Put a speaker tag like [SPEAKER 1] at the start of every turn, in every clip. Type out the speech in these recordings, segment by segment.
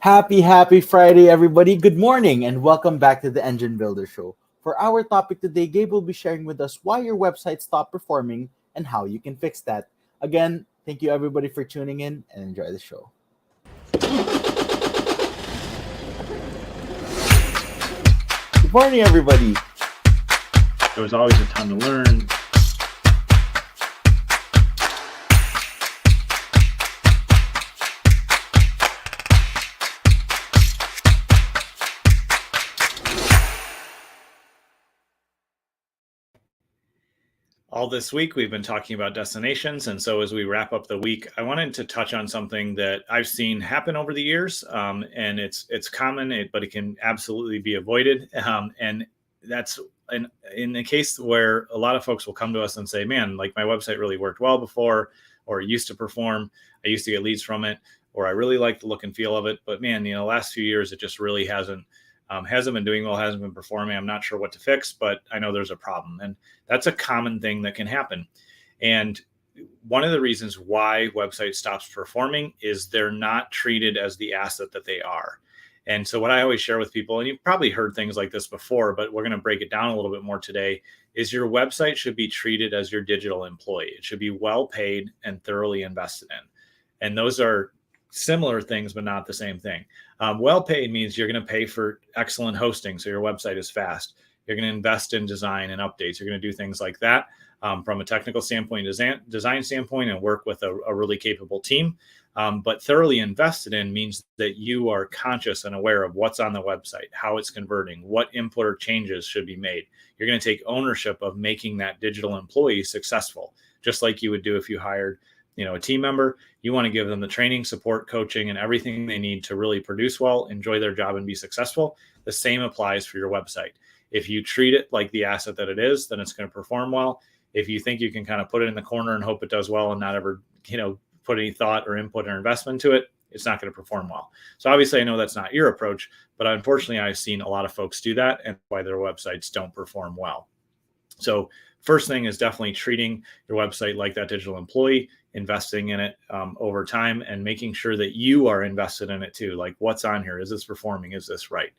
[SPEAKER 1] Happy Friday, everybody. Good morning, and welcome back to the Engine Builder Show. For our topic today, Gabe will be sharing with us why your website stopped performing and how you can fix that. Again, thank you, everybody, for tuning in and enjoy the show. Good morning, everybody.
[SPEAKER 2] There was always a ton to learn. All this week, we've been talking about destinations. And so as we wrap up the week, I wanted to touch on something that I've seen happen over the years. And it's common, but it can absolutely be avoided. And that's in the case where a lot of folks will come to us and say, man, like my website really worked well before, or it used to perform. I used to get leads from it, or I really like the look and feel of it. But man, last few years, it just really hasn't been doing well, hasn't been performing. I'm not sure what to fix, but I know there's a problem. And that's a common thing that can happen. And one of the reasons why website stops performing is they're not treated as the asset that they are. And so what I always share with people, and you've probably heard things like this before, but we're going to break it down a little bit more today, is your website should be treated as your digital employee. It should be well paid and thoroughly invested in. And those are similar things, but not the same thing. Well paid means you're going to pay for excellent hosting, so your website is fast. You're going to invest in design and updates. You're going to do things like that from a technical standpoint, design standpoint, and work with a really capable team. But thoroughly invested in means that you are conscious and aware of what's on the website, how it's converting, what input or changes should be made. You're going to take ownership of making that digital employee successful, just like you would do if you hired a team member. You want to give them the training, support, coaching, and everything they need to really produce well, enjoy their job, and be successful. The same applies for your website. If you treat it like the asset that it is, then it's going to perform well. If you think you can kind of put it in the corner and hope it does well and not ever, put any thought or input or investment to it, it's not going to perform well. So obviously I know that's not your approach, but unfortunately I've seen a lot of folks do that and why their websites don't perform well. So first thing is definitely treating your website like that digital employee, investing in it over time, and making sure that you are invested in it too. Like, what's on here? Is this performing? Is this right?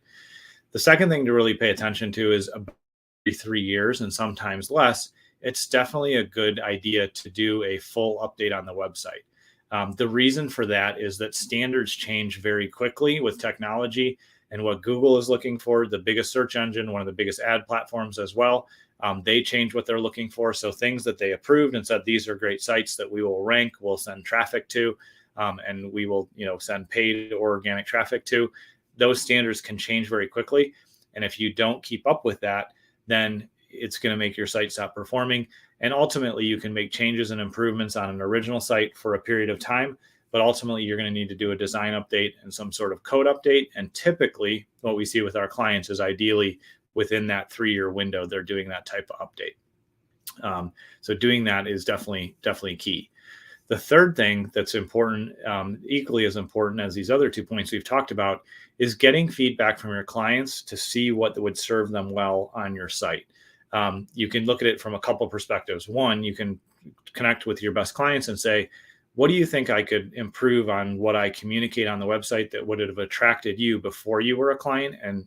[SPEAKER 2] The second thing to really pay attention to is about every 3 years and sometimes less, it's definitely a good idea to do a full update on the website. The reason for that is that standards change very quickly with technology and what Google is looking for, the biggest search engine, one of the biggest ad platforms as well. They change what they're looking for. So things that they approved and said, these are great sites that we will rank, we'll send traffic to, and we will, send paid or organic traffic to. Those standards can change very quickly. And if you don't keep up with that, then it's going to make your site stop performing. And ultimately, you can make changes and improvements on an original site for a period of time. But ultimately, you're going to need to do a design update and some sort of code update. And typically, what we see with our clients is ideally within that 3-year window, they're doing that type of update. So doing that is definitely key. The third thing that's important, equally as important as these other 2 points we've talked about, is getting feedback from your clients to see what would serve them well on your site. You can look at it from a couple perspectives. One, you can connect with your best clients and say, what do you think I could improve on what I communicate on the website that would have attracted you before you were a client, and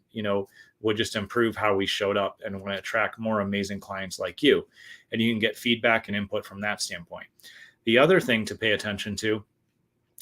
[SPEAKER 2] would just improve how we showed up and want to attract more amazing clients like you? And you can get feedback and input from that standpoint. The other thing to pay attention to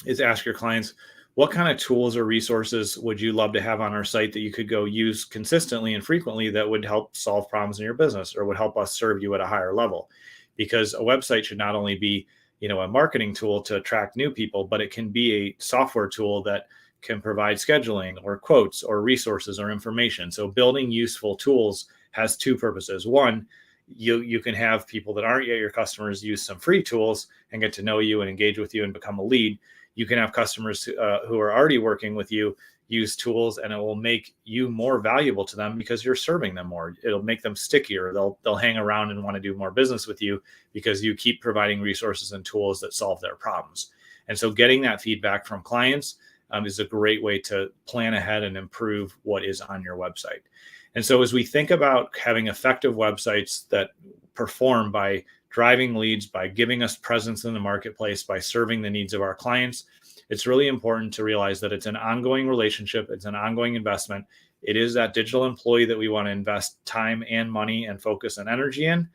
[SPEAKER 2] is ask your clients, what kind of tools or resources would you love to have on our site that you could go use consistently and frequently that would help solve problems in your business or would help us serve you at a higher level? Because a website should not only be, a marketing tool to attract new people, but it can be a software tool that can provide scheduling or quotes or resources or information. So building useful tools has 2 purposes. One, you can have people that aren't yet your customers use some free tools and get to know you and engage with you and become a lead. You can have customers who are already working with you use tools, and it will make you more valuable to them because you're serving them more. It'll make them stickier. They'll hang around and want to do more business with you because you keep providing resources and tools that solve their problems. And so getting that feedback from clients is a great way to plan ahead and improve what is on your website. And so as we think about having effective websites that perform by driving leads, by giving us presence in the marketplace, by serving the needs of our clients, it's really important to realize that it's an ongoing relationship. It's an ongoing investment. It is that digital employee that we want to invest time and money and focus and energy in.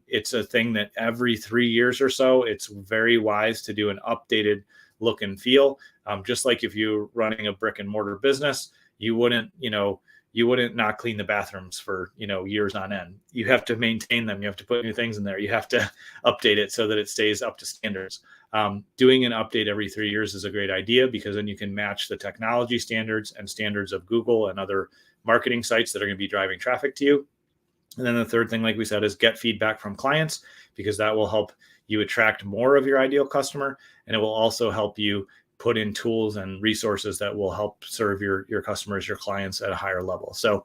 [SPEAKER 2] It's a thing that every 3 years or so, it's very wise to do an updated look and feel. Just like if you're running a brick and mortar business, you wouldn't not clean the bathrooms for, years on end. You have to maintain them. You have to put new things in there. You have to update it so that it stays up to standards. Doing an update every 3 years is a great idea, because then you can match the technology standards and standards of Google and other marketing sites that are going to be driving traffic to you. And then the third thing, like we said, is get feedback from clients, because that will help you attract more of your ideal customer. And it will also help you put in tools and resources that will help serve your customers, your clients at a higher level. So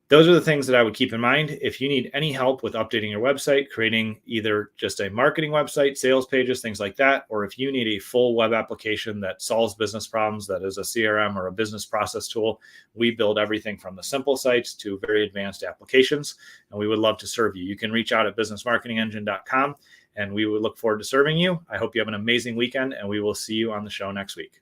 [SPEAKER 2] those are the things that I would keep in mind. If you need any help with updating your website, creating either just a marketing website, sales pages, things like that, or if you need a full web application that solves business problems, that is a CRM or a business process tool, we build everything from the simple sites to very advanced applications, and we would love to serve you. You can reach out at businessmarketingengine.com, and we would look forward to serving you. I hope you have an amazing weekend, and we will see you on the show next week.